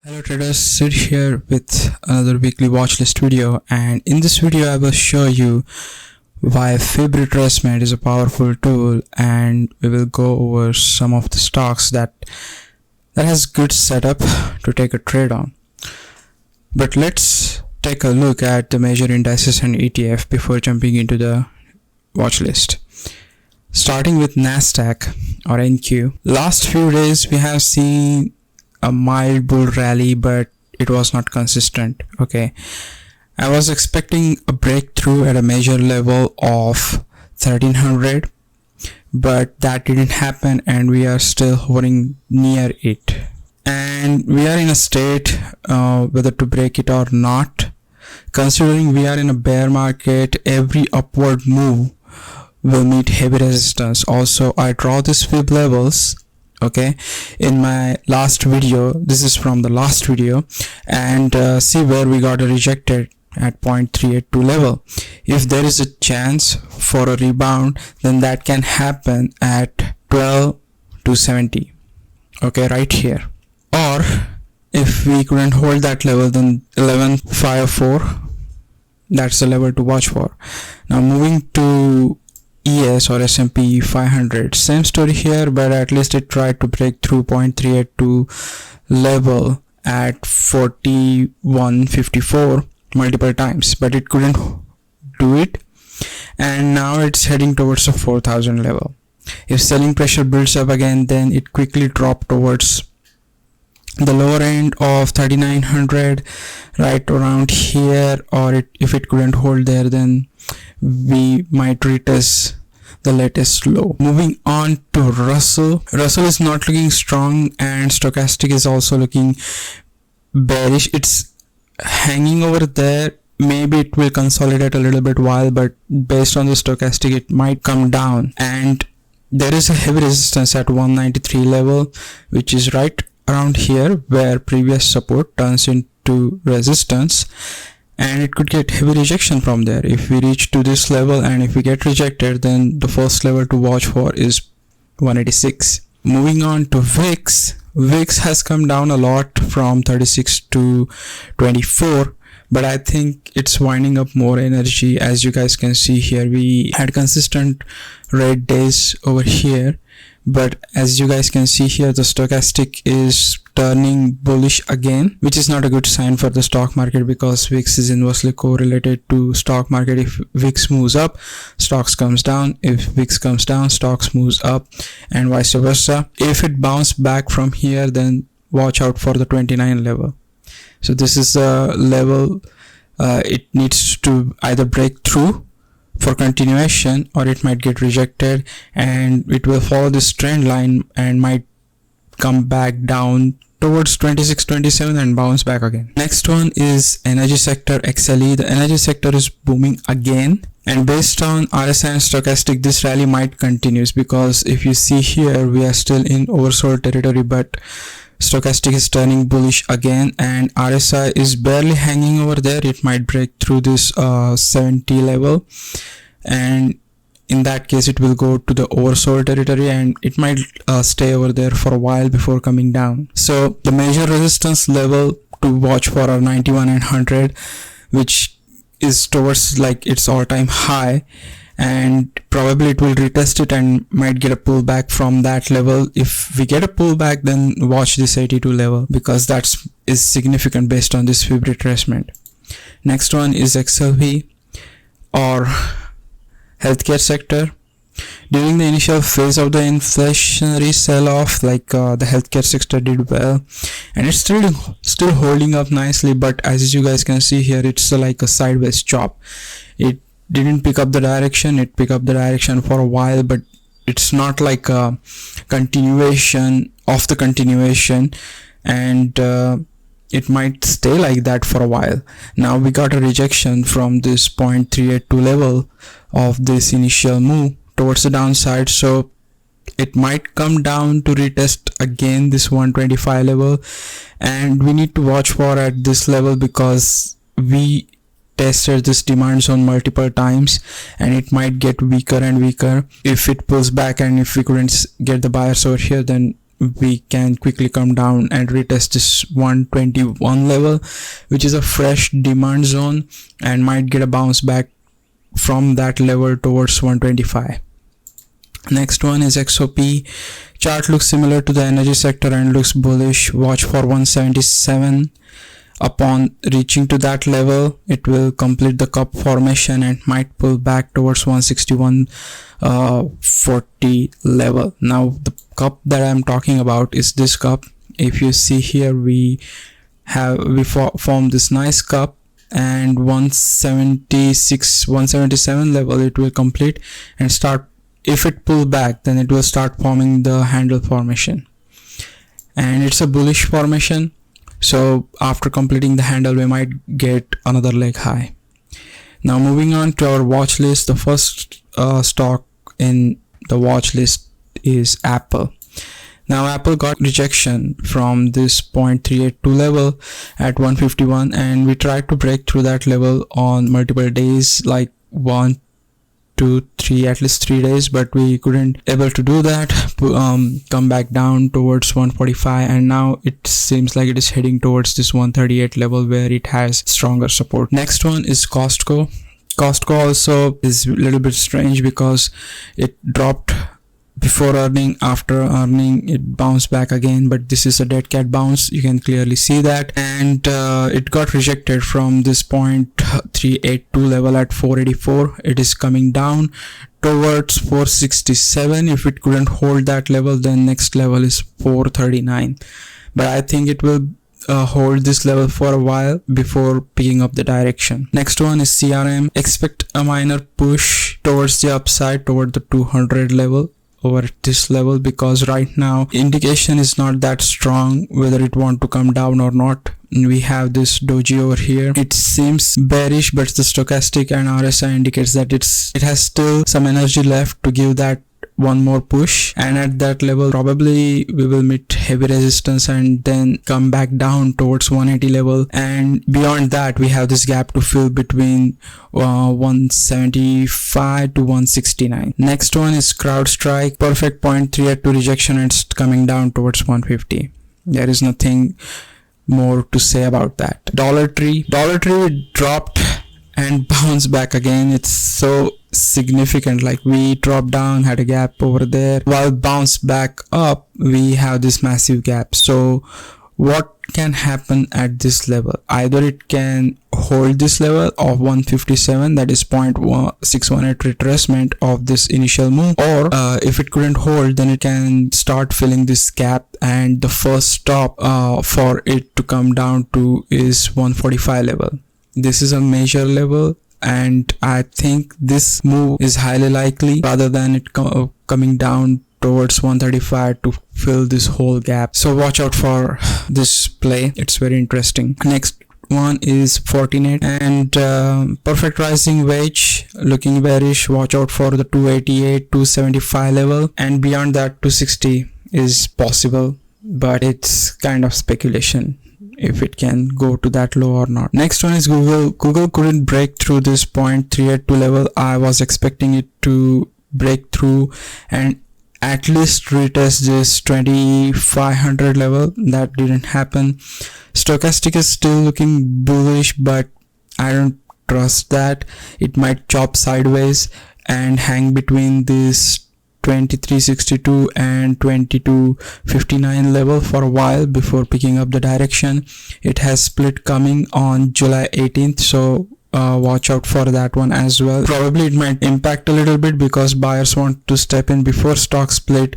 Hello traders, Sid here with another weekly watch list video, and in this video I will show you why fib retracement is a powerful tool, and we will go over some of the stocks that has good setup to take a trade on. But let's take a look at the major indices and ETF before jumping into the watch list. Starting with Nasdaq or NQ. Last few days we have seen a mild bull rally, but it was not consistent. Okay, I was expecting a breakthrough at a major level of 1300, but that didn't happen and we are still hovering near it, and we are in a state whether to break it or not. Considering we are in a bear market, every upward move will meet heavy resistance. Also, I draw these fib levels okay in my last video. This is from the last video, and see where we got rejected at 0.382 level. If there is a chance for a rebound, then that can happen at 12,270, okay, right here. Or if we couldn't hold that level, then 11,504, that's the level to watch for. Now moving to ES or S&P 500, same story here, but at least it tried to break through 0.382 level at 41.54 multiple times, but it couldn't do it, and now it's heading towards the 4,000 level. If selling pressure builds up again, then it quickly dropped towards the lower end of 3,900 right around here, or if it couldn't hold there, then we might retest the latest low. Moving on to Russell is not looking strong, and stochastic is also looking bearish. It's hanging over there. Maybe it will consolidate a little bit while, but based on the stochastic it might come down, and there is a heavy resistance at 193 level, which is right around here where previous support turns into resistance, and it could get heavy rejection from there if we reach to this level. And if we get rejected, then the first level to watch for is 186. Moving on to VIX has come down a lot from 36 to 24, but I think it's winding up more energy. As you guys can see here, we had consistent red days over here, but as you guys can see here, the stochastic is turning bullish again, which is not a good sign for the stock market, because VIX is inversely correlated to stock market. If VIX moves up, stocks comes down. If VIX comes down, stocks moves up, and vice versa. If it bounced back from here, then watch out for the 29 level. So this is a level it needs to either break through for continuation, or it might get rejected and it will follow this trend line and might come back down towards 26-27 and bounce back again. Next one is energy sector, XLE. The energy sector is booming again, and based on RSI and stochastic, this rally might continue, because if you see here, we are still in oversold territory, but stochastic is turning bullish again, and RSI is barely hanging over there. It might break through this 70 level, and in that case it will go to the oversold territory, and it might stay over there for a while before coming down. So the major resistance level to watch for are 91 and 100, which is towards like its all-time high, and probably it will retest it and might get a pullback from that level. If we get a pullback, then watch this 82 level, because that is significant based on this fib retracement. Next one is XLV or healthcare sector. During the initial phase of the inflationary sell-off, the healthcare sector did well, and it's still holding up nicely, but as you guys can see here, it's like a sideways chop. It didn't pick up the direction. It picked up the direction for a while, but it's not like a continuation of the continuation, and it might stay like that for a while. Now we got a rejection from this 0.382 level of this initial move towards the downside, so it might come down to retest again this 125 level, and we need to watch for at this level, because we tested this demand zone multiple times and it might get weaker and weaker. If it pulls back and if we couldn't get the buyers over here, then we can quickly come down and retest this 121 level, which is a fresh demand zone, and might get a bounce back from that level towards 125. Next one is XOP. Chart looks similar to the energy sector and looks bullish. Watch for 177. Upon reaching to that level, it will complete the cup formation and might pull back towards 161.40 level. Now the cup that I'm talking about is this cup. If you see here, we formed this nice cup, and 177 level it will complete and start. If it pull back, then it will start forming the handle formation, and it's a bullish formation. So after completing the handle, we might get another leg high. Now moving on to our watch list, the first stock in the watch list is Apple. Now Apple got rejection from this 0.382 level at 151, and we tried to break through that level on multiple days, like 1, 2, 3, at least 3 days, but we couldn't able to do that. Come back down towards 145, and now it seems like it is heading towards this 138 level where it has stronger support. Next one is Costco. Costco also is a little bit strange because it dropped before earning. After earning, it bounced back again, but this is a dead cat bounce, you can clearly see that, and it got rejected from this 0.382 level at 484. It is coming down towards 467. If it couldn't hold that level, then next level is 439, but I think it will hold this level for a while before picking up the direction. Next one is CRM. Expect a minor push towards the upside toward the 200 level over this level, because right now indication is not that strong whether it want to come down or not. We have this doji over here. It seems bearish, but the stochastic and RSI indicates that it has still some energy left to give that one more push, and at that level probably we will meet heavy resistance and then come back down towards 180 level, and beyond that we have this gap to fill between 175 to 169. Next one is CrowdStrike. Perfect 0.382 rejection, and it's coming down towards 150. There is nothing more to say about that. Dollar Tree dropped and bounced back again. It's so significant, like we dropped down, had a gap over there, while bounced back up we have this massive gap. So what can happen at this level? Either it can hold this level of 157, that is 0.618 retracement of this initial move, or if it couldn't hold, then it can start filling this gap, and the first stop for it to come down to is 145 level. This is a major level, and I think this move is highly likely rather than it coming down towards 135 to fill this whole gap. So watch out for this play, it's very interesting. Next one is Fortinet, and perfect rising wedge looking bearish. Watch out for the 288 275 level, and beyond that 260 is possible, but it's kind of speculation if it can go to that low or not. Next one is Google. Google couldn't break through this 0.382 level. I was expecting it to break through and at least retest this 2500 level. That didn't happen. Stochastic is still looking bullish, but I don't trust that. It might chop sideways and hang between this 2362 and 2259 level for a while before picking up the direction. It has split coming on July 18th, so watch out for that one as well. Probably it might impact a little bit because buyers want to step in before stock split,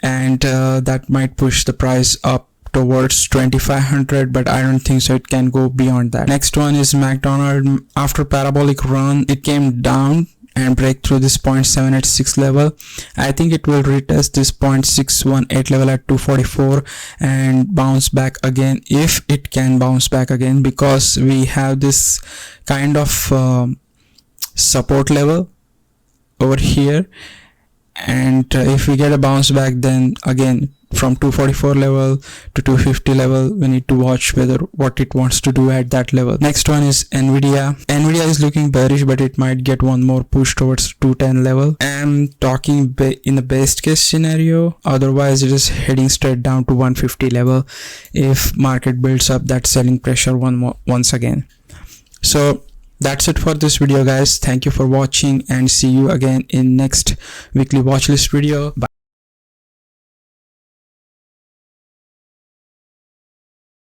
and that might push the price up towards 2500, but I don't think so it can go beyond that. Next one is McDonald's. After parabolic run, it came down and break through this 0.786 level. I think it will retest this 0.618 level at 244 and bounce back again, if it can bounce back again, because we have this kind of support level over here, and if we get a bounce back, then again from 244 level to 250 level. We need to watch whether what it wants to do at that level. Next one is NVDA. NVDA is looking bearish, but it might get one more push towards 210 level. I'm talking in the best case scenario. Otherwise, it is heading straight down to 150 level if market builds up that selling pressure once again. So that's it for this video, guys. Thank you for watching, and see you again in next weekly watch list video. Bye.